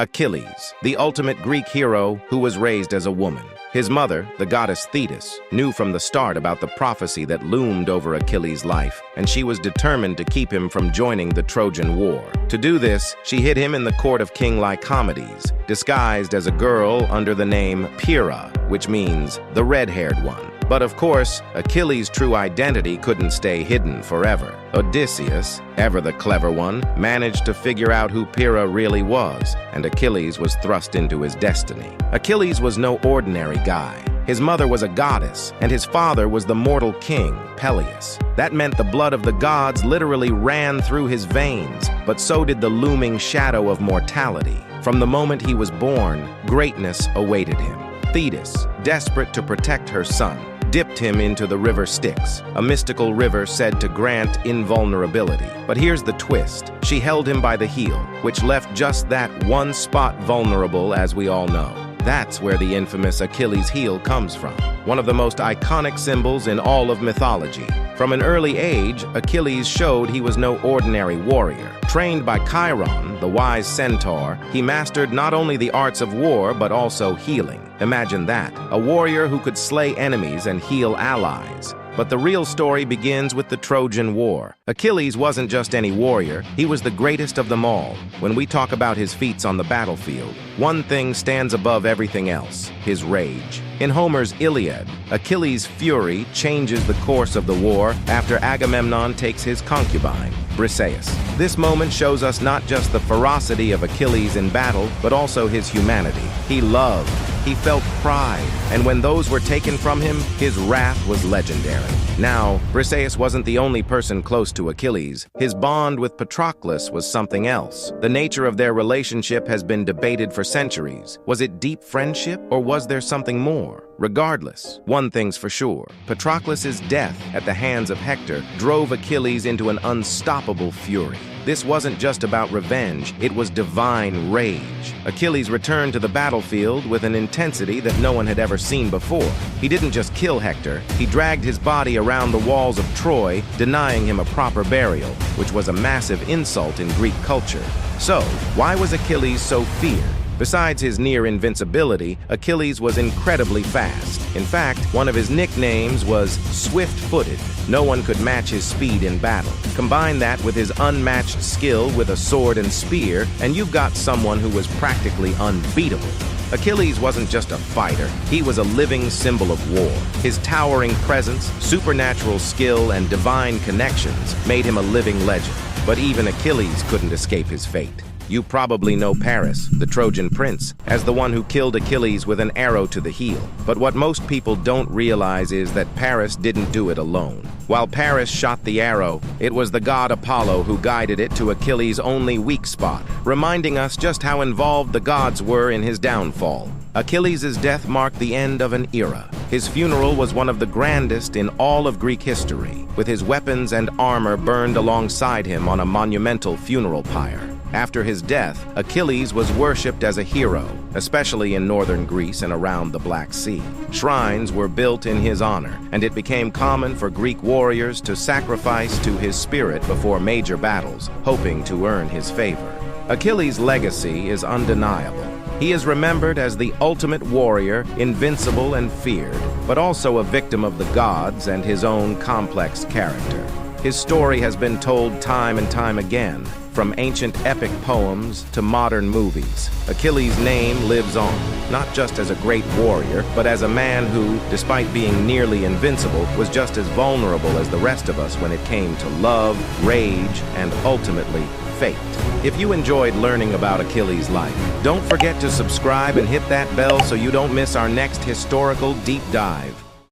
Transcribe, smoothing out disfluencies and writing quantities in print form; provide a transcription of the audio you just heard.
Achilles, the ultimate Greek hero who was raised as a woman. His mother, the goddess Thetis, knew from the start about the prophecy that loomed over Achilles' life, and she was determined to keep him from joining the Trojan War. To do this, she hid him in the court of King Lycomedes, disguised as a girl under the name Pyrrha, which means the red-haired one. But of course, Achilles' true identity couldn't stay hidden forever. Odysseus, ever the clever one, managed to figure out who Pyrrha really was, and Achilles was thrust into his destiny. Achilles was no ordinary guy. His mother was a goddess, and his father was the mortal king, Peleus. That meant the blood of the gods literally ran through his veins, but so did the looming shadow of mortality. From the moment he was born, greatness awaited him. Thetis, desperate to protect her son, dipped him into the river Styx, a mystical river said to grant invulnerability. But here's the twist. She held him by the heel, which left just that one spot vulnerable, as we all know. That's where the infamous Achilles' heel comes from, one of the most iconic symbols in all of mythology. From an early age, Achilles showed he was no ordinary warrior. Trained by Chiron, the wise centaur, he mastered not only the arts of war but also healing. Imagine that, a warrior who could slay enemies and heal allies. But the real story begins with the Trojan War. Achilles wasn't just any warrior, he was the greatest of them all. When we talk about his feats on the battlefield, one thing stands above everything else: his rage. In Homer's Iliad, Achilles' fury changes the course of the war after Agamemnon takes his concubine, Briseis. This moment shows us not just the ferocity of Achilles in battle, but also his humanity. He loved, he felt pride, and when those were taken from him, his wrath was legendary. Now, Briseis wasn't the only person close to Achilles. His bond with Patroclus was something else. The nature of their relationship has been debated for centuries. Was it deep friendship, or was there something more? Regardless, one thing's for sure. Patroclus's death at the hands of Hector drove Achilles into an unstoppable fury. This wasn't just about revenge, it was divine rage. Achilles returned to the battlefield with an intensity that no one had ever seen before. He didn't just kill Hector, he dragged his body around the walls of Troy, denying him a proper burial, which was a massive insult in Greek culture. So, why was Achilles so feared? Besides his near invincibility, Achilles was incredibly fast. In fact, one of his nicknames was swift-footed. No one could match his speed in battle. Combine that with his unmatched skill with a sword and spear, and you've got someone who was practically unbeatable. Achilles wasn't just a fighter, he was a living symbol of war. His towering presence, supernatural skill, and divine connections made him a living legend. But even Achilles couldn't escape his fate. You probably know Paris, the Trojan prince, as the one who killed Achilles with an arrow to the heel. But what most people don't realize is that Paris didn't do it alone. While Paris shot the arrow, it was the god Apollo who guided it to Achilles' only weak spot, reminding us just how involved the gods were in his downfall. Achilles' death marked the end of an era. His funeral was one of the grandest in all of Greek history, with his weapons and armor burned alongside him on a monumental funeral pyre. After his death, Achilles was worshipped as a hero, especially in northern Greece and around the Black Sea. Shrines were built in his honor, and it became common for Greek warriors to sacrifice to his spirit before major battles, hoping to earn his favor. Achilles' legacy is undeniable. He is remembered as the ultimate warrior, invincible and feared, but also a victim of the gods and his own complex character. His story has been told time and time again, from ancient epic poems to modern movies. Achilles' name lives on, not just as a great warrior, but as a man who, despite being nearly invincible, was just as vulnerable as the rest of us when it came to love, rage, and ultimately, fate. If you enjoyed learning about Achilles' life, don't forget to subscribe and hit that bell so you don't miss our next historical deep dive.